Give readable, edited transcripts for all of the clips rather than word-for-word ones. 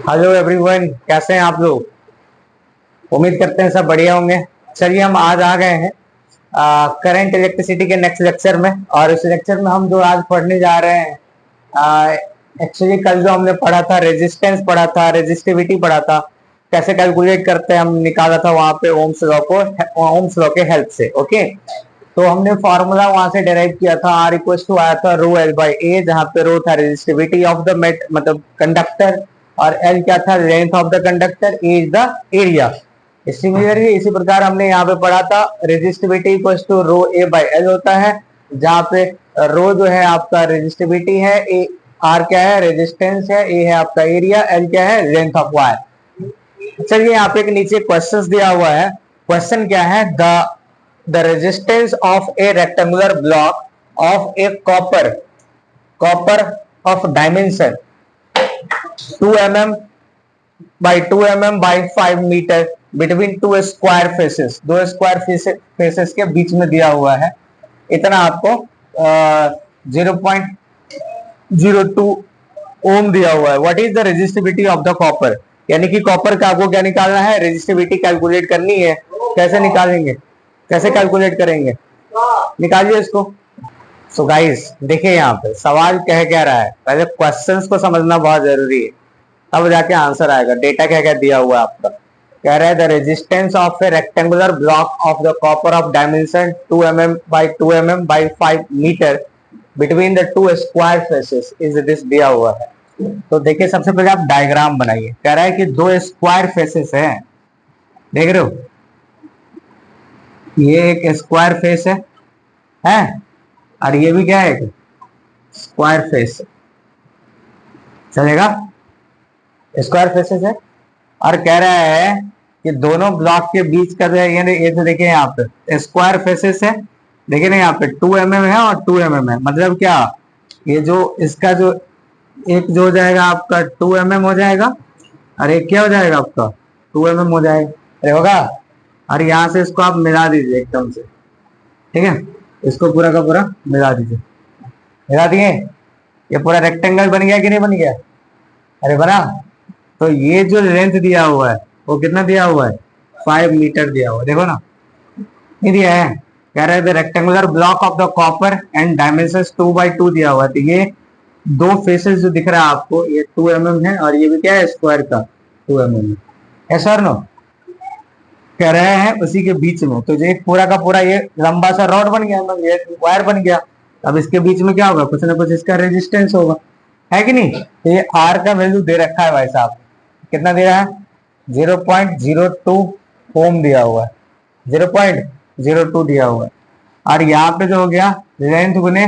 Hello everyone, कैसे हैं आप लोग। उम्मीद करते हैं सब बढ़िया होंगे। चलिए हम आज आ गए हैं करंट इलेक्ट्रिसिटी के नेक्स्ट लेक्चर में। और इस लेक्चर में हम जो आज पढ़ने जा रहे हैं, एक्चुअली कल जो हमने पढ़ा था रेजिस्टेंस पढ़ा था, रेजिस्टिविटी पढ़ा था, कैसे कैलकुलेट करते हैं हम निकाला था वहां पे ओम्स लॉ के हेल्प से। ओके, तो हमने फॉर्मूला वहां से डेराइव किया था। आर इक्वल टू आया था रो एल बाई ए, जहाँ पे रो था रेजिस्टिविटी ऑफ द मेट मतलब कंडक्टर, और एल क्या था, length of the conductor, A is the area. Similarly इसी प्रकार हमने यहाँ पे पढ़ा था resistivity equal to rho A by L होता है, जहाँ पे रो जो है आपका रेजिस्टिविटी है, ए आर क्या है रेजिस्टेंस है, ए है आपका एरिया, एल क्या है लेंथ ऑफ वायर। चलिए यहाँ पे एक नीचे क्वेश्चंस दिया हुआ है। क्वेश्चन क्या है, the resistance of a rectangular block of a copper of dimension 2 mm by 2 mm by 5 metre between two square faces, दो स्क्वायर फेसेस के बीच में दिया हुआ है। इतना आपको 0.02 ओम दिया हुआ है। What is the resistivity of the copper, यानी कि कॉपर का आपको क्या निकालना है, रेजिस्टिविटी कैलकुलेट करनी है। कैसे निकालेंगे, कैसे कैलकुलेट करेंगे, निकालिए इसको। सो गाइस देखिए यहाँ पे सवाल क्या रहा है, पहले क्वेश्चंस को समझना बहुत जरूरी है, तब जाके आंसर आएगा। डेटा क्या दिया हुआ है आपका, कह रहा है the resistance of a rectangular block of the copper of dimension 2 mm by 2 mm by 5 metre between the two square faces is this दिया हुआ है। तो देखिए सबसे पहले आप डायग्राम बनाइए। कह रहा है कि दो स्क्वायर फेसेस हैं, देख रहे हो, ये एक स्क्वायर फेस है और ये भी क्या है, स्क्वायर फेस। चलेगा, स्क्वायर फेसेस है। और कह रहा है कि दोनों ब्लॉक के बीच का जो है, ये तो देखिए यहाँ पे स्क्वायर फेसेस है, देखिए ना यहाँ पे 2 mm है और 2 mm है। मतलब क्या, ये जो इसका जो एक जो हो जाएगा आपका 2 mm हो जाएगा, और एक क्या हो जाएगा आपका 2 mm हो जाएगा, अरे होगा। और यहाँ से इसको आप मिला दीजिए एकदम से, ठीक है, इसको पूरा का पूरा मिला दीजिए। मिला दिए, ये पूरा रेक्टेंगल बन गया कि नहीं बन गया, अरे बना। तो ये जो लेंथ दिया हुआ है वो कितना दिया हुआ है, 5 मीटर दिया हुआ है, देखो ना, नहीं दिया है। कह रहे थे rectangular block of the copper and dimension 2x2 दिया हुआ है। तो ये दो फेसेस जो दिख रहा है आपको, ये 2 mm है और ये भी क्या है, स्क्वायर का 2 mm है सर नो, कह रहे हैं उसी के बीच में। तो ये पूरा का पूरा ये लंबा सा रॉड बन गया, ये वायर बन गया। अब इसके बीच में क्या होगा, कुछ ना कुछ इसका रेजिस्टेंस होगा, है कि नहीं। तो ये आर का वैल्यू दे रखा है भाई साहब, कितना दे रहा है, 0.02 ओम दिया हुआ है, 0.02 दिया हुआ है। और यहाँ पे जो हो गया लेंथ गुने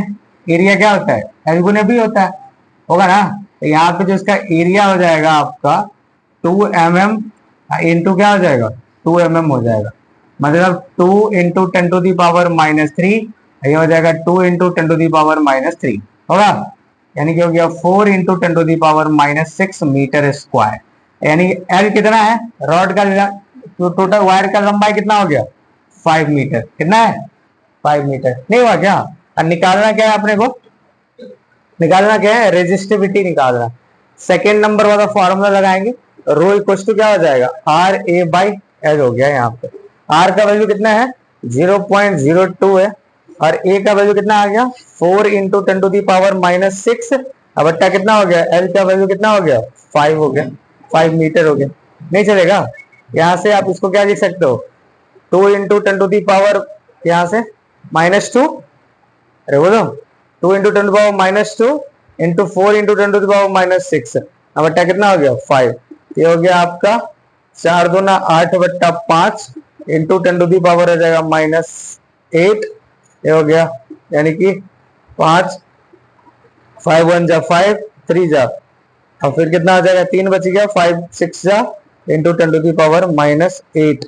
एरिया क्या होता है, एल गुने भी होता है, होगा ना। तो यहाँ पे जो इसका एरिया हो जाएगा आपका 2 mm इंटू क्या हो जाएगा, 2 mm हो जाएगा। मतलब 2 इंटू 10⁻⁻3, ये हो जाएगा 2 इंटू 10⁻⁻3 होगा, यानी कि हो गया 4 इंटू 10⁻⁻6 मीटर स्क्वायर। यानी एल कितना है, रॉड का तो टोटल वायर का लंबाई कितना हो गया, 5 मीटर। कितना है, 5 मीटर। नहीं हुआ क्या, और निकालना क्या है अपने को, निकालना क्या है, रेजिस्टिविटी निकालना। सेकेंड नंबर वाला फॉर्मूला लगाएंगे, रो इक्वल टू क्या हो जाएगा, आर ए बाई एल हो गया। यहाँ पे आर का वैल्यू कितना है, 0.02 है, और ए का वैल्यू कितना आ गया, 4 इंटू 10⁻⁻6, अब बट्टा कितना हो गया, एल का वैल्यू कितना हो गया, 5 हो गया, 5 मीटर हो गया। नहीं चलेगा, यहाँ से आप इसको क्या लिख सकते हो, 2 इंटू 10⁻, यहाँ से -2, अरे बोलो 2 इंटू 10⁻⁻2 इंटू 4 इंटू 10⁻⁻6, अब बट्टा कितना हो गया, 5। ये हो गया आपका 4 दूना 8 बट्टा 5 इंटू 10⁻, हो जाएगा -8, ये हो गया, यानी कि 5, 5 1 जा 5, 3 जा, और फिर कितना आ जाएगा, 3 बच गया, 5 6 जा इंटू 10⁻⁻8।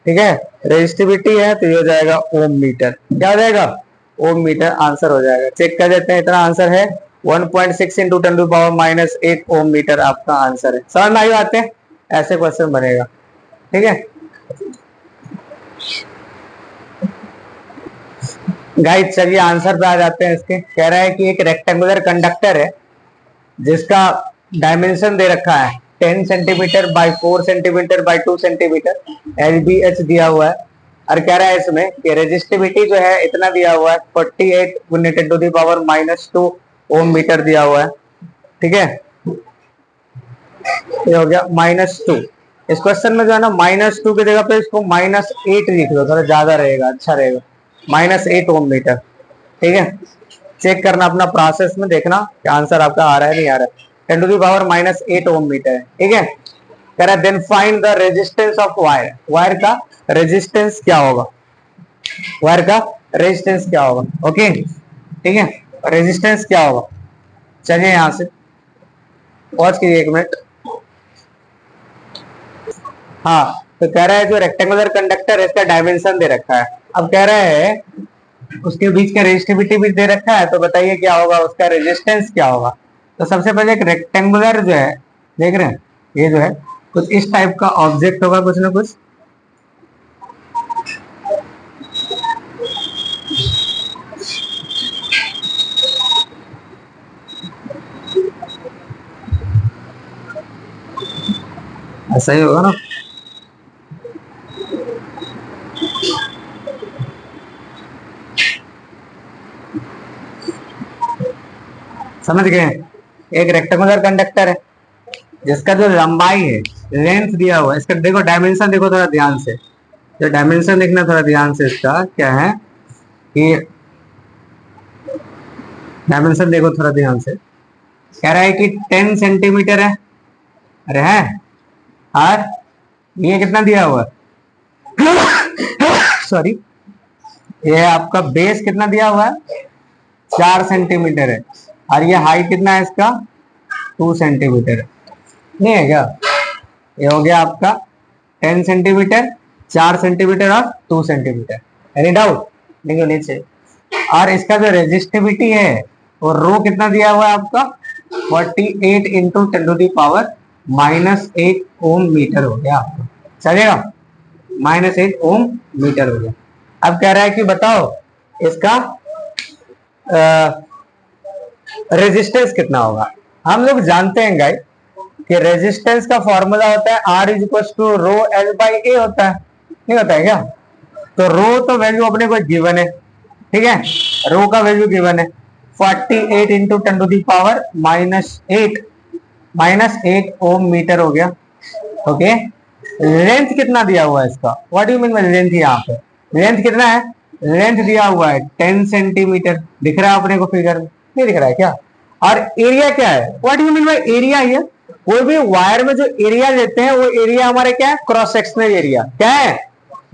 ठीक है, रेजिस्टिविटी है तो ये हो जाएगा ओम मीटर। क्या हो जाएगा, ओम मीटर आंसर हो जाएगा। चेक कर देते हैं, इतना आंसर है 1.6 इंटू 10⁻⁻8 ओम मीटर आपका आंसर है। समझ में आई बात है, ऐसे क्वेश्चन बनेगा। ठीक है गाइस, चलिए आंसर पे आ जाते हैं इसके। कह रहा है कि एक रेक्टेंगुलर कंडक्टर है जिसका डायमेंशन दे रखा है 10 centimetre by 4 centimetre by 2 centimetre LBH दिया हुआ है और कह रहा है इसमें कि रेजिस्टिविटी जो है इतना दिया हुआ है 48 गुने 10 to the power -2 ohm metre दिया हुआ है। ठीक है, ये हो गया -2। इस क्वेश्चन में जो है ना -2 की जगह पे इसको -8 लिख दो, थोड़ा ज्यादा रहेगा, अच्छा रहेगा। -8 ओम मीटर। ठीक है, चेक करना अपना प्रोसेस में, देखना कि आंसर आपका आ रहा है नहीं आ रहा है। 10 to the power -8 ohm metre है। ठीक है, कह रहा है then find the resistance of wire. Wire का रेजिस्टेंस क्या होगा, वायर का रेजिस्टेंस क्या होगा। ओके, ठीक है, रेजिस्टेंस क्या होगा। चलिए यहां से पॉज कीजिए 1 मिनट। हाँ, तो कह रहा है जो रेक्टेंगुलर कंडक्टर है इसका डायमेंशन दे रखा है। अब कह रहा है उसके बीच का रेजिस्टिविटी भी दे रखा है, तो बताइए क्या होगा, उसका रेजिस्टेंस क्या होगा। तो सबसे पहले एक रेक्टेंगुलर जो है, देख रहे हैं, ये जो है कुछ इस टाइप का ऑब्जेक्ट होगा, कुछ ना कुछ। ऐसा ही होगा ना। समझ गए, एक रेक्टेंगुलर कंडक्टर है जिसका जो लंबाई है, लेंथ दिया हुआ है, इसका देखो डायमेंशन देखो थोड़ा ध्यान से, जो डायमेंशन देखना थोड़ा ध्यान से, इसका क्या है कि डायमेंशन देखो थोड़ा ध्यान से। कह रहा है कि 10 सेंटीमीटर है, अरे है, और ये कितना दिया हुआ है सॉरी, ये आपका बेस कितना दिया हुआ है, 4 सेंटीमीटर है, और ये हाइट कितना है इसका, 2 सेंटीमीटर है, नहीं है क्या। ये हो गया आपका 10 सेंटीमीटर, 4 सेंटीमीटर और 2 सेंटीमीटर। एनी डाउट, नहीं होनी चाहिए। और इसका जो रेजिस्टिविटी है वो रो कितना दिया हुआ है आपका, 48 into 10 to the power -8 ohm metre हो गया आपका, चलेगा, -8 ओम मीटर हो गया। अब कह रहा है कि बताओ इसका रेजिस्टेंस कितना होगा। हम लोग जानते हैं गाइस कि रेजिस्टेंस का फॉर्मूला होता है R = रो L बाई ए होता है, नहीं होता है क्या। तो रो तो वैल्यू अपने को गिवन है, ठीक है, रो का वैल्यू गिवन है 48 into 10 to the power -8 ohm metre हो गया। ओके, लेंथ कितना दिया हुआ है इसका, what you mean by length, यहाँ पे लेंथ कितना है, लेंथ दिया हुआ है 10 सेंटीमीटर, दिख रहा है अपने को फिगर में, नहीं दिख रहा है क्या। और एरिया क्या है, what you mean by area, ये कोई भी वायर में जो एरिया लेते हैं वो एरिया हमारे क्या है, क्रॉस सेक्शनल एरिया, क्या है,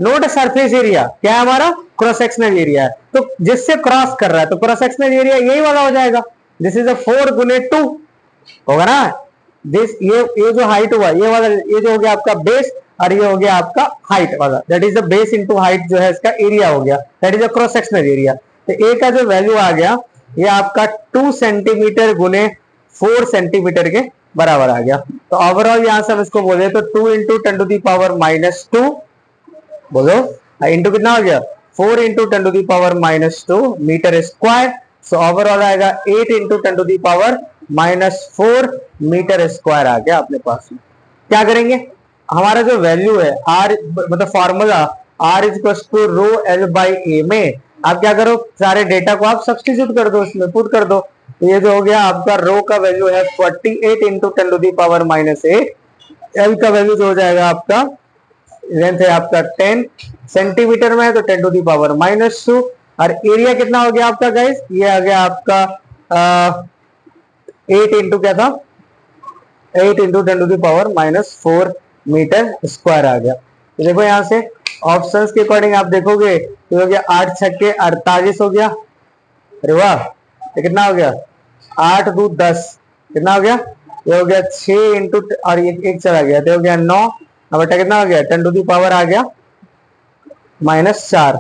नोट सरफेस एरिया, क्या है हमारा, क्रॉस सेक्शनल एरिया है। तो जिससे क्रॉस कर रहा है तो क्रॉस सेक्शनल एरिया यही वाला हो जाएगा, दिस इज 4 गुने 2 होगा ना। दिस ये जो हाइट हुआ ये वाला, ये जो हो गया आपका बेस, और ये हो गया आपका हाइट वाला, that is the base into height जो है इसका एरिया हो गया, that is the cross sectional area. तो ए का जो वैल्यू आ गया ये आपका 2 सेंटीमीटर गुने 4 सेंटीमीटर के बराबर आ गया। तो ओवरऑल यहां से हम इसको बोले तो 2 इंटू 10 टू दी पावर -2 बोलो, इंटू कितना हो गया, 4 into 10 to the power -2 metre square. So overall आएगा 8 into 10 to the power -4 metre square आ गया अपने पास। क्या करेंगे, हमारा जो वैल्यू है आर, मतलब formula R = rho L by a में आप क्या करो, सारे डेटा को आप सब्स्टिट्यूट कर दो, उसमें पुट कर दो। तो ये जो हो गया आपका रो का वैल्यू है 48 into 10 to the power -8, L का वैल्यू जो हो जाएगा आपका, लेंथ है आपका 10 सेंटीमीटर में है तो 10 टू दी पावर -2, और एरिया कितना हो गया आपका गाइस, ये आ गया आपका 8 इंटू क्या था, 8 into 10 to the power -4 metre square आ गया। तो देखो यहाँ से ऑप्शंस के अकॉर्डिंग आप देखोगे तो हो गया 8 छक्के 48 हो गया, अरे वाह, ये कितना हो गया, 8 दूध 10, कितना हो गया, ये हो गया 6 इंटू, और ये एक चला गया तो हो गया 9, अब बेटा कितना हो गया, 10 टू दी पावर आ गया -4,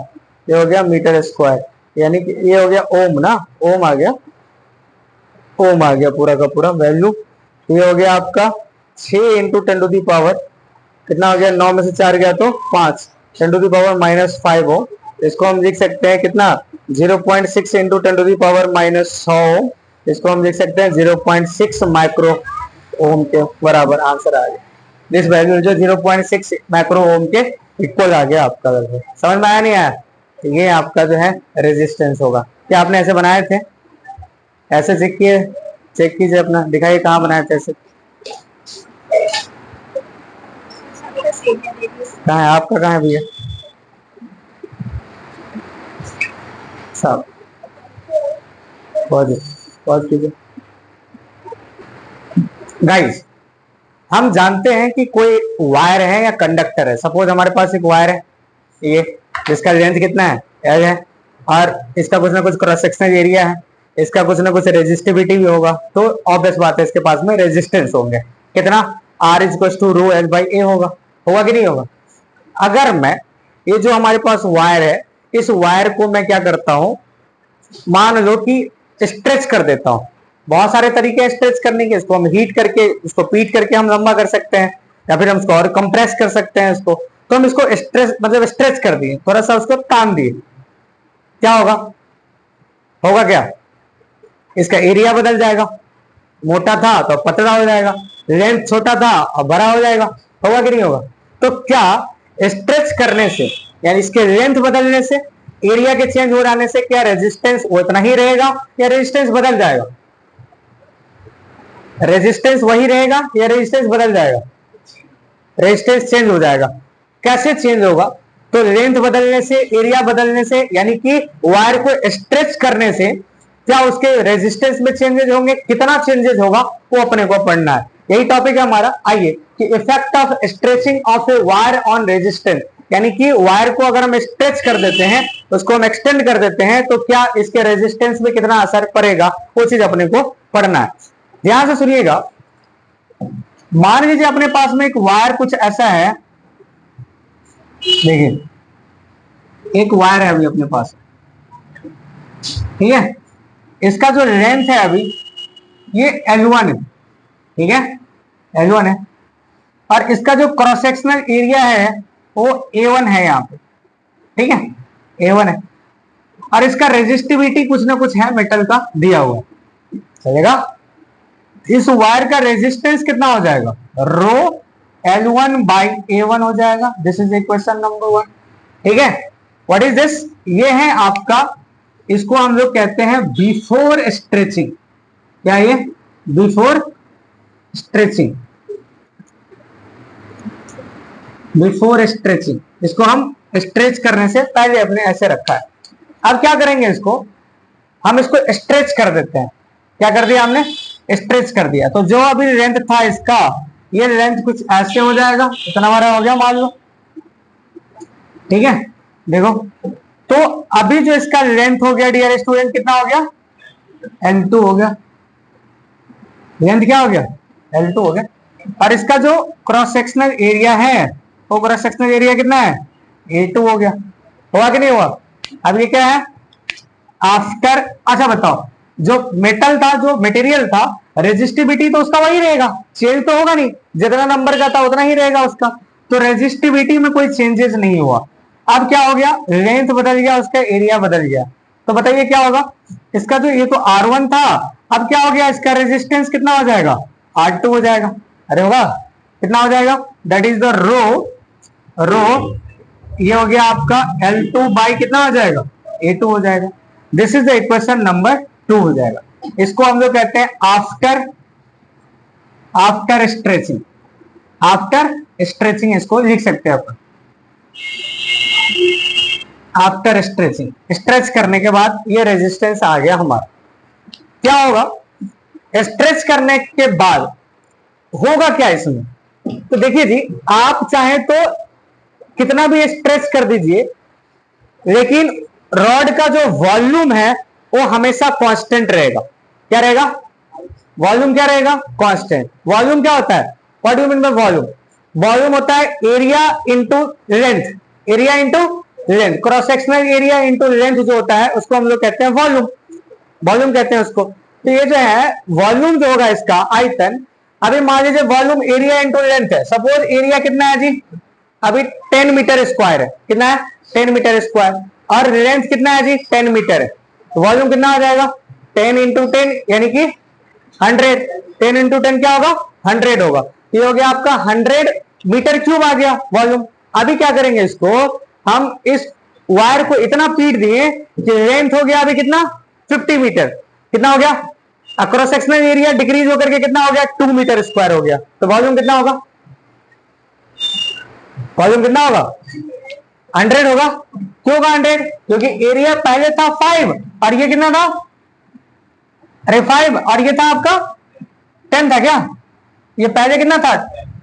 ये हो गया मीटर स्क्वायर, यानी कि ये हो गया ओम ना, ओम आ गया, ओम आ गया पूरा का पूरा वैल्यू। ये हो गया आपका 6 इंटू 10 टू दी पावर कितना हो गया, 9 में से 4 गया तो 5, 10 टू दी पावर -5 हो, इसको हम लिख सकते हैं कितना, 0.6 इंटू 10 टू दी पावर -100, इसको हम लिख सकते हैं 0.6 माइक्रो ओम के बराबर आंसर आ गया। दिस वैल्यू जो 0.6 माइक्रो ओम के इक्वल आ गया आपका। समझ में आया नहीं आया? ये आपका जो है रेजिस्टेंस होगा। क्या आपने ऐसे बनाए थे? ऐसे चेक कीजिए अपना, दिखाइए कहाँ बनाए थे ऐसे। कहाँ है आपका? कहाँ है भैया? सब पॉज कीजिए। गाइस, हम जानते हैं कि कोई वायर है या कंडक्टर है। सपोज हमारे पास एक वायर है, ये जिसका लेंथ कितना है, एल है, और इसका कुछ ना कुछ क्रॉस सेक्शनल एरिया है, इसका कुछ ना कुछ रेजिस्टिविटी भी होगा, तो ऑब्वियस बात है इसके पास में रेजिस्टेंस होंगे। कितना? R is two rho L by A होगा। होगा कि नहीं होगा? अगर मैं ये जो हमारे पास वायर है, इस वायर को मैं क्या करता हूं, मान लो कि स्ट्रेच कर देता हूं। बहुत सारे तरीके हैं स्ट्रेच करने के। इसको हम हीट करके, इसको पीट करके हम लंबा कर सकते हैं, या फिर हम इसको और कंप्रेस कर सकते हैं इसको। तो हम इसको स्ट्रेच मतलब स्ट्रेच कर दिए, थोड़ा सा उसको तान दिए, क्या होगा? होगा क्या? इसका एरिया बदल जाएगा। मोटा था तो पतला हो जाएगा, लेंथ छोटा था और बड़ा हो जाएगा। होगा कि नहीं होगा? तो क्या स्ट्रेच करने से, यानी इसके लेंथ बदलने से, एरिया के चेंज हो जाने से क्या रेजिस्टेंस वो इतना ही रहेगा या रेजिस्टेंस बदल जाएगा? रेजिस्टेंस वही रहेगा या रेजिस्टेंस बदल जाएगा? रेजिस्टेंस चेंज हो जाएगा। कैसे चेंज होगा? तो लेंथ बदलने से, एरिया बदलने से, यानी कि वायर को स्ट्रेच करने से क्या उसके रेजिस्टेंस में चेंजेस होंगे? कितना चेंजेस होगा वो अपने को पढ़ना है। यही टॉपिक है हमारा। आइए कि effect of stretching of a wire on resistance, यानी कि वायर को अगर हम स्ट्रेच कर देते हैं, उसको हम एक्सटेंड कर देते हैं, तो क्या इसके रेजिस्टेंस में कितना असर पड़ेगा, वो चीज अपने को पढ़ना है। ध्यान से सुनिएगा। मान लीजिए अपने पास में एक वायर कुछ ऐसा है, देखिए एक वायर है अभी अपने पास, ठीक है। इसका जो लेंथ है अभी ये L1 है, ठीक है, L1 है, और इसका जो क्रॉस सेक्शनल एरिया है वो A1 है यहाँ पे, ठीक है, A1 है, और इसका रेजिस्टिविटी कुछ ना कुछ है मेटल का दिया हुआ, चलेगा। इस वायर का रेजिस्टेंस कितना हो जाएगा? रो L1 बाई A1 हो जाएगा। दिस इज इक्वेशन नंबर 1, ठीक है। What is this? ये है आपका, इसको हम लोग कहते हैं बिफोर स्ट्रेचिंग। क्या ये? Before stretching, before stretching. इसको हम स्ट्रेच करने से पहले अपने ऐसे रखा है। अब क्या करेंगे, इसको हम इसको स्ट्रेच कर देते हैं। क्या कर दिया हमने? स्ट्रेच कर दिया। तो जो अभी लेंथ था इसका, ये लेंथ कुछ ऐसे हो जाएगा, इतना बड़ा हो गया मान लो, ठीक है। देखो, तो अभी जो इसका लेंथ हो गया डियर स्टूडेंट, कितना हो गया? L2 हो गया। लेंथ क्या हो गया? L2 हो गया। और इसका जो क्रॉस सेक्शनल एरिया है, वो क्रॉस सेक्शनल एरिया कितना है? A2 हो गया। हुआ कि नहीं हुआ? अब ये क्या है? आफ्टर, अच्छा बताओ, जो मेटल था, जो मटेरियल था, रेजिस्टिविटी तो उसका वही रहेगा, चेंज तो होगा नहीं, जितना नंबर का था उतना ही रहेगा उसका। तो रेजिस्टिविटी में कोई चेंजेस नहीं हुआ। अब क्या हो गया? लेंथ बदल गया, उसका एरिया बदल गया। तो बताइए क्या होगा? इसका जो ये तो R1 था, अब क्या हो गया? इसका रेजिस्टेंस कितना हो जाएगा? R2 हो जाएगा। अरे होगा, कितना हो जाएगा? दैट इज द रो ये हो गया आपका L2 बाई कितना हो जाएगा? A2 हो जाएगा। This is the equation number 2 हो जाएगा। इसको हम लोग कहते हैं आफ्टर स्ट्रेचिंग। आफ्टर स्ट्रेचिंग इसको लिख सकते हैं अपन, आफ्टर स्ट्रेचिंग। स्ट्रेच करने के बाद ये रेजिस्टेंस आ गया हमारा। क्या होगा? स्ट्रेच करने के बाद होगा क्या इसमें? तो देखिए जी, आप चाहे तो कितना भी स्ट्रेच कर दीजिए, लेकिन रॉड का जो वॉल्यूम है वो हमेशा कांस्टेंट रहेगा। क्या रहेगा? वॉल्यूम क्या रहेगा? कांस्टेंट। वॉल्यूम क्या होता है? What do mean by volume? Volume होता है area into length, area into length, cross sectional area into length जो होता है उसको हम लोग कहते हैं वॉल्यूम। वॉल्यूम कहते हैं उसको। तो ये जो है वॉल्यूम जो होगा इसका आयतन, अभी मान लीजिए वॉल्यूम एरिया इंटू लेंथ है। सपोज एरिया कितना है जी? अभी 10 मीटर स्क्वायर है। कितना है? 10 मीटर स्क्वायर। और लेंथ कितना है जी? 10 मीटर है। तो वॉल्यूम कितना हो जाएगा? 10 इंटू 10 यानी कि 100। 10 इंटू 10 क्या होगा? 100 होगा। ये हो गया आपका 100 मीटर क्यूब आ गया वॉल्यूम। अभी क्या करेंगे, इसको हम इस वायर को इतना पीट दिए कि लेंथ हो गया अभी कितना 50 मीटर। कितना हो गया, क्रॉस सेक्शनल एरिया डिक्रीज होकर के कितना हो गया 2 मीटर स्क्वायर हो गया। तो वॉल्यूम कितना होगा, वॉल्यूम कितना होगा 100 होगा। क्यों होगा 100, क्योंकि एरिया पहले था 5 और ये कितना था, अरे 5 और ये था आपका 10 था क्या, ये पहले कितना था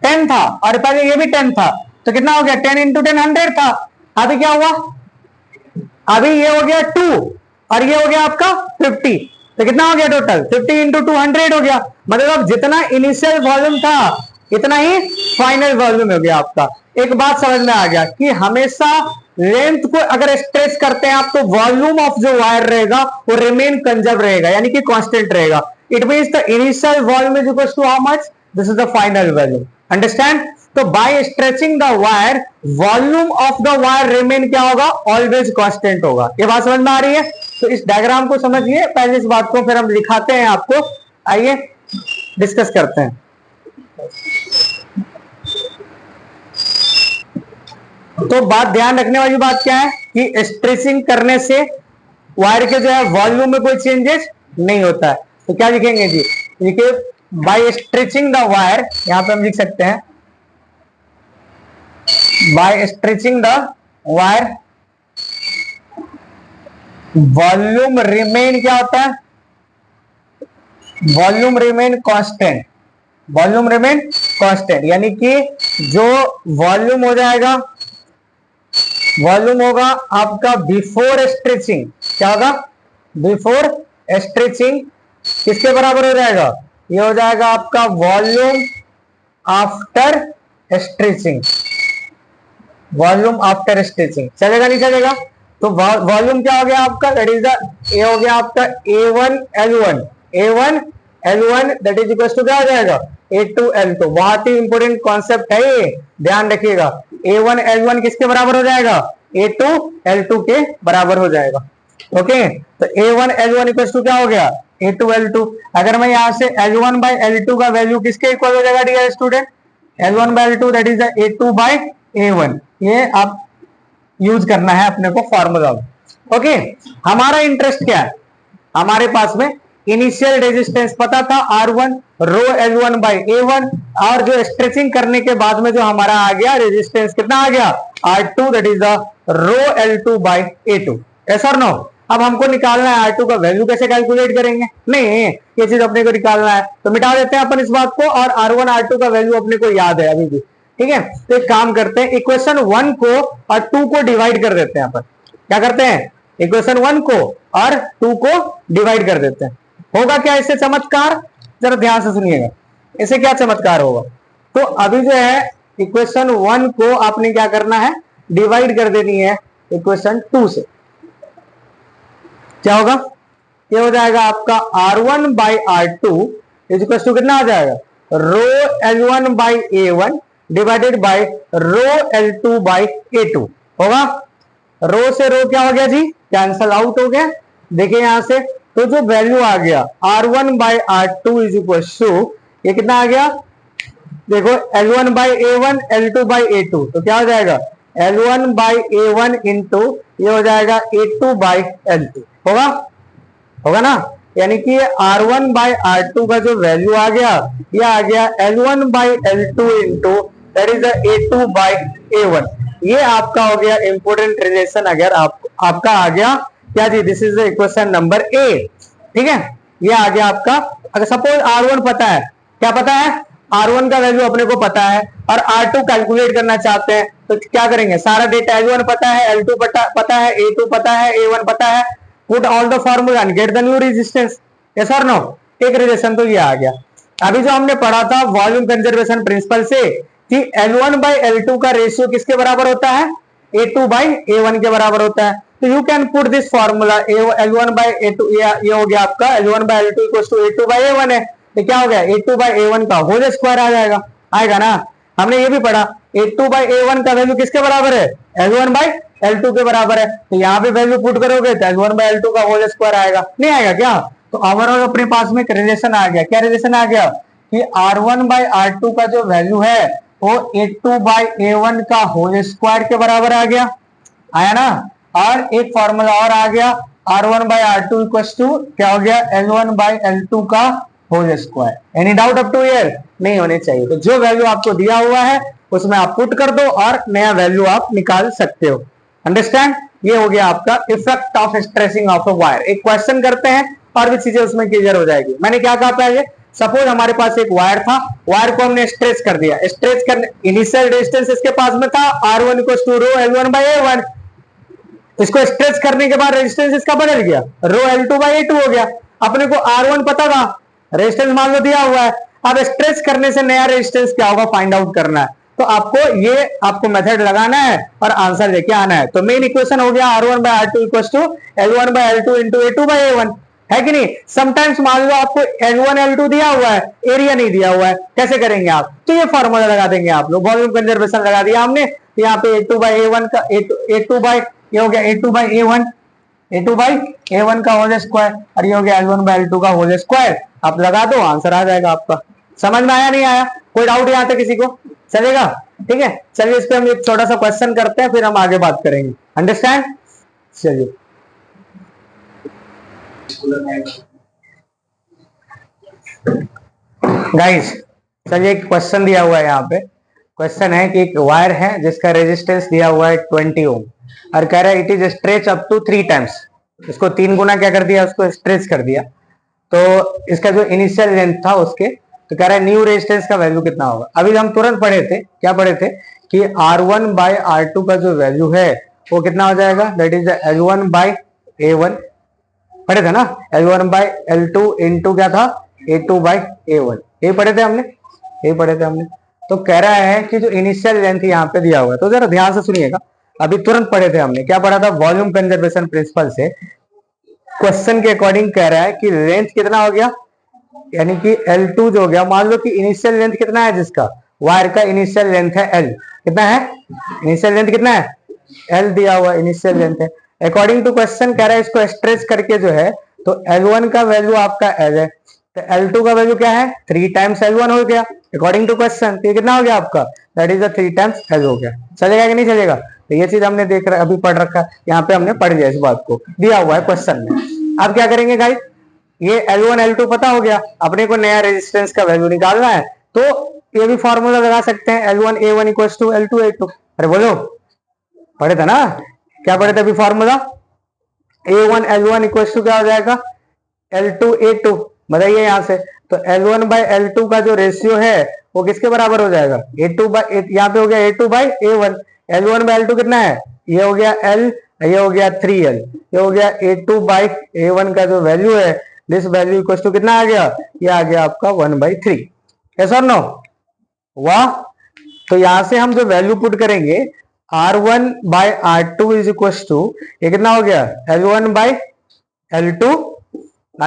10 था और पहले ये भी 10 था। तो कितना हो गया 10 इंटू 10 100 था। अभी क्या हुआ, अभी ये हो गया 2 और ये हो गया आपका 50। तो कितना हो गया टोटल 50 इंटू 2 100 हो गया। मतलब जितना इनिशियल वॉल्यूम था इतना ही फाइनल वॉल्यूम हो गया आपका। एक बात समझ में आ गया कि हमेशा लेंथ को अगर स्ट्रेच करते हैं आप तो वॉल्यूम ऑफ जो वायर रहेगा वो रिमेन कंजर्व रहेगा, यानी कि कांस्टेंट रहेगा। It means the initial volume is equal to how much, this is the final volume. Understand. तो by stretching the wire volume of the wire remain क्या होगा, ऑलवेज कांस्टेंट होगा। ये बात समझ में आ रही है। तो इस डायग्राम को समझिए पहले इस बात को, फिर हम दिखाते हैं आपको। आइए डिस्कस करते हैं। तो बात ध्यान रखने वाली बात क्या है कि स्ट्रेचिंग करने से वायर के जो है वॉल्यूम में कोई चेंजेस नहीं होता है। तो क्या लिखेंगे जी, देखिए बाय स्ट्रेचिंग द वायर, यहां पे हम लिख सकते हैं by stretching the wire volume remain क्या होता है, volume remain constant. Volume remain constant यानी कि जो वॉल्यूम हो जाएगा, वॉल्यूम होगा आपका बिफोर स्ट्रेचिंग। क्या होगा, बिफोर स्ट्रेचिंग किसके बराबर हो जाएगा, ये हो जाएगा आपका volume after stretching. Volume after stretching चलेगा नहीं चलेगा। तो वॉल्यूम क्या हो गया आपका, दैट इज द ए हो गया आपका A1L1, A1L1 that is equal to क्या हो जाएगा A2L2। बहुत ही इंपॉर्टेंट कॉन्सेप्ट है ये, ध्यान रखिएगा। A1L1 किसके बराबर हो जाएगा, A2L2 के बराबर हो जाएगा। ओके, तो A1L1 इक्वल टू क्या हो गया A2L2। अगर मैं यहां से L1 बाई L2 का वैल्यू किसके इक्वल हो जाएगा dear student, L1 by L2 that is A2 by A1। ये आप यूज करना है अपने को फॉर्मूला। ओके, हमारा इंटरेस्ट क्या है, हमारे पास में इनिशियल रेजिस्टेंस पता था R1 row L1 by A1 और जो स्ट्रेचिंग करने के बाद में जो हमारा आ गया रेजिस्टेंस कितना आ गया R2 that is the rho L2 by A2। Yes और नो। अब हमको निकालना है R2 का वैल्यू, कैसे कैलकुलेट करेंगे, नहीं ये चीज अपने को निकालना है तो मिटा देते हैं अपन इस बात को, और R1 R2 का वैल्यू अपने को याद है अभी भी। ठीक है, तो एक काम करते हैं, इक्वेशन 1 को और 2 को डिवाइड कर देते हैं अपन। क्या करते हैं, इक्वेशन 1 को और 2 को डिवाइड कर देते हैं। होगा क्या इससे चमत्कार, जरा ध्यान से सुनिएगा, इससे क्या चमत्कार होगा। तो अभी जो है इक्वेशन 1 को आपने क्या करना है, डिवाइड कर देनी है इक्वेशन 2 से। क्या होगा, ये हो जाएगा आपका R1 by R2 is equal to कितना आ जाएगा, रो L1 by A1 divided by rho L2 by A2 होगा। रो से रो क्या हो गया जी, कैंसल आउट हो गया। देखिए यहां से तो जो वैल्यू आ गया R1 by R2 is equal to ये कितना आ गया, देखो L1 by A1 L2 by A2, तो क्या हो जाएगा L1 बाई A1 इंटू ये हो जाएगा A2 बाई L2 होगा, होगा ना। यानी कि R1 बाई R2 का जो वैल्यू आ गया ये आ गया L1 by L2 into that is A2 by A1। ये आपका हो गया इंपोर्टेंट रिलेशन। अगर आपका आ गया क्या जी, this is the equation number A. ठीक है, ये आ गया आपका। अगर सपोज R1 पता है, क्या पता है, R1 का वैल्यू अपने को पता है और R2 कैलकुलेट करना चाहते हैं तो क्या करेंगे, सारा डेटा L1 पता है, L2 पता है, A2 पता है, A1 पता है, put all the formula and get the new resistance. Yes और नो। एक रिलेशन तो ये आ गया। अभी जो हमने पढ़ा था वॉल्यूम कंजर्वेशन प्रिंसिपल से कि L1 बाई L2 का रेशियो किसके बराबर होता है, A2 बाई A1 के बराबर होता है। तो you can put this formula L1 by A2, ये हो गया आपका L1 by L2 equal to A2 by A1 है। तो क्या हो गया, A2 बाई A1 का होल स्क्वायर आ जाएगा, आएगा ना। हमने ये भी पढ़ा A2 बाई A1 का वैल्यू किसके बराबर है, L1 बाई L2 के बराबर है। तो यहाँ पे वैल्यू पुट करोगे तो L1 बाई L2 का होल स्क्वायर आएगा, नहीं आएगा क्या। तो ओवरऑल अपने पास में एक रिलेशन आ गया। क्या रिलेशन आ गया कि R1 बाई R2 का जो वैल्यू है वो A2 बाई A1 का होल स्क्वायर के बराबर आ गया, आया ना। और एक फॉर्मूला और आ गया, R1 by R2 equal to क्या हो गया, L1 बाई L2 का whole square. Any doubt up to here? नहीं होने चाहिए। तो जो वैल्यू आपको दिया हुआ है उसमें आप पुट कर दो और नया वैल्यू आप निकाल सकते हो। अंडरस्टैंड? ये हो गया आपका effect of stressing of a wire. एक क्वेश्चन करते हैं और भी चीजें उसमें क्लियर हो जाएगी। मैंने क्या कहा पहले, सपोज हमारे पास एक वायर था, वायर को हमने स्ट्रेच कर दिया। स्ट्रेच करने इनिशियल रेजिस्टेंस इसके पास में था R1 equal to row L1 by A1। इसको स्ट्रेच करने के बाद रेजिस्टेंस इसका बदल गया, रो L2 बाई A2 हो गया। अपने को R1 पता था, रेजिस्टेंस मान लो दिया हुआ है। अब स्ट्रेच करने से नया रेजिस्टेंस क्या होगा फाइंड आउट करना है। तो आपको मेथड लगाना है और आंसर लेके आना है। तो मेन इक्वेशन हो गया R1 by R2 equal to L1 by L2 into A2 by A1, है कि नहीं। समटाइम्स मान लो आपको L1 L2 दिया हुआ है, एरिया नहीं दिया हुआ है, कैसे करेंगे आप? तो ये फॉर्मूला लगा देंगे आप लोग, वॉल्यूम कंजर्वेशन लगा दिया हमने। तो यहाँ पे A2 बाई A1 का A2 बाई ये हो गया A2 बाई A1 का होल स्क्वायर, और ये हो गया L1 बाई L2 का होल स्क्वायर। आप लगा दो, आंसर आ जाएगा आपका। समझ में आया नहीं आया? कोई डाउट यहाँ तक किसी को? चलेगा? ठीक है, चलिए इस पे हम एक छोटा सा क्वेश्चन करते हैं, फिर हम आगे बात करेंगे। अंडरस्टैंड? चलिए गाइस, चलिए एक क्वेश्चन दिया हुआ है यहाँ पे। क्वेश्चन है कि एक वायर है जिसका रेजिस्टेंस दिया हुआ है 20 ओम और कह रहा है it is stretch up to 3 times. इसको 3 गुना क्या कर दिया, उसको स्ट्रेच कर दिया। तो इसका जो इनिशियल लेंथ था उसके, तो कह रहा है न्यू रेजिस्टेंस का वैल्यू कितना होगा। अभी हम तुरंत पढ़े थे, क्या पढ़े थे कि R1 बाई R2 का जो वैल्यू है वो कितना हो जाएगा, that is L1 by A1 पढ़े थे ना। L1 बाई L2 इंटू क्या था, A2 बाई A1, ये पढ़े थे हमने, ये पढ़े थे हमने। तो कह रहा है कि जो इनिशियल लेंथ यहाँ पे दिया हुआ है, तो जरा ध्यान से सुनिएगा। अभी तुरंत पढ़े थे हमने, क्या पढ़ा था, वॉल्यूम कंजर्वेशन प्रिंसिपल से क्वेश्चन के अकॉर्डिंग कह रहा है कि लेंथ कितना हो गया, यानी कि L2 जो हो गया, मान लो कि इनिशियल लेंथ कितना है, जिसका वायर का इनिशियल लेंथ है L, कितना है इनिशियल लेंथ, कितना है L दिया हुआ इनिशियल लेंथ है। अकॉर्डिंग टू क्वेश्चन कह रहा है इसको स्ट्रेच करके जो है, तो L1 का वैल्यू आपका L है, तो L2 का वैल्यू क्या है 3 टाइम्स L1 हो गया अकॉर्डिंग टू क्वेश्चन। तो ये कितना हो गया आपका, दैट इज 3 टाइम्स L हो गया। चलेगा कि नहीं चलेगा? तो ये चीज हमने देख अभी पढ़ रखा है, यहाँ पे हमने पढ़ लिया, इस बात को दिया हुआ है क्वेश्चन में। अब क्या करेंगे गाइस, ये L1 L2 पता हो गया, अपने को नया रेजिस्टेंस का वैल्यू निकालना है। तो ये भी फॉर्मूला लगा सकते हैं, L1 A1 equal to L2 A2। अरे बोलो, पढ़े था ना, क्या पढ़े थे अभी formula, A1 L1 equal to क्या हो जाएगा L2 A2। बताइए यहाँ से, तो L1 बाई L2 का जो रेशियो है वो किसके बराबर हो जाएगा, A2 बाई, यहाँ पे हो गया A2 by A1। L1 by L2 कितना है, ये हो गया L, ये हो गया 3L, ये हो गया A2 बाई A1 का जो वैल्यू है, दिस वैल्यू इक्वल टू कितना आ गया, ये आ गया आपका 1/3। यस और नो? वाह। तो यहां से हम जो वैल्यू पुट करेंगे R1 by R2 is equal to, ये कितना हो गया L1 by L2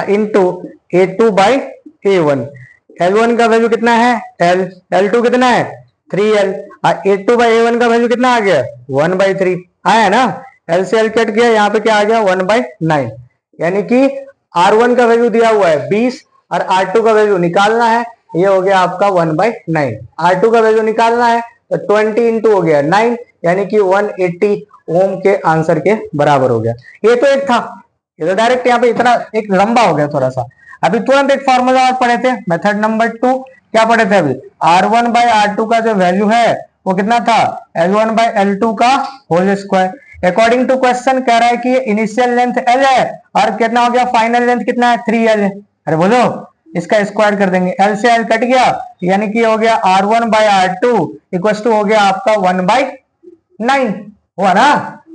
into A2 by A1। L1 का वैल्यू कितना है L, L2 कितना है 3L, A2 बाई A1 का वैल्यू कितना आ गया 1/3 आया ना। L से L कट गया, यहाँ पे क्या आ गया 1/9। यानी कि R1 का वैल्यू दिया हुआ है 20 और R2 का वैल्यू निकालना है, ये हो गया आपका 1/9। R2 का वैल्यू निकालना है तो 20 इंटू हो गया 9, यानी कि 180 ओम के आंसर के बराबर हो गया। ये तो एक था, ये तो डायरेक्ट यहाँ पे इतना एक लंबा हो गया थोड़ा सा। अभी तुरंत एक फॉर्मूला और पढ़े थे, मेथड नंबर 2। क्या पढ़े थे अभी, R1 बाई R2 का जो वैल्यू है वो कितना था L1 बाई L2 का whole square. According to question कह रहा है कि इनिशियल लेंथ L है और कितना हो गया फाइनल लेंथ कितना है 3L है। अरे बोलो, इसका स्क्वायर कर देंगे, L से L कट गया, यानी कि हो गया R1 by R2 equal to हो गया आपका 1/9 हुआ ना,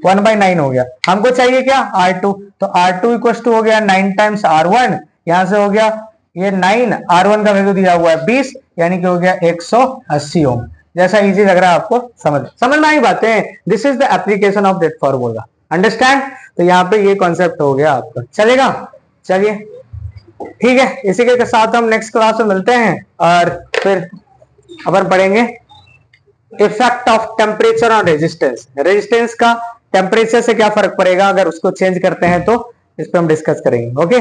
1/9 हो गया। हमको चाहिए क्या R2, तो R2 इक्वल टू हो गया 9 टाइम्स R1, यहां से हो गया ये 9, R1 का वैल्यू दिया हुआ है 20, यानी कि हो गया 180 ओम। जैसा इजी लग रहा है आपको, समझ में आई बातें। This is the application of that formula, understand. तो यहाँ पे ये कॉन्सेप्ट हो गया आपका, चलेगा। चलिए ठीक है, इसी के साथ हम नेक्स्ट क्लास में मिलते हैं और फिर अपन पढ़ेंगे effect of temperature on resistance. Resistance का टेम्परेचर से क्या फर्क पड़ेगा अगर उसको चेंज करते हैं, तो इस पर हम डिस्कस करेंगे। ओके।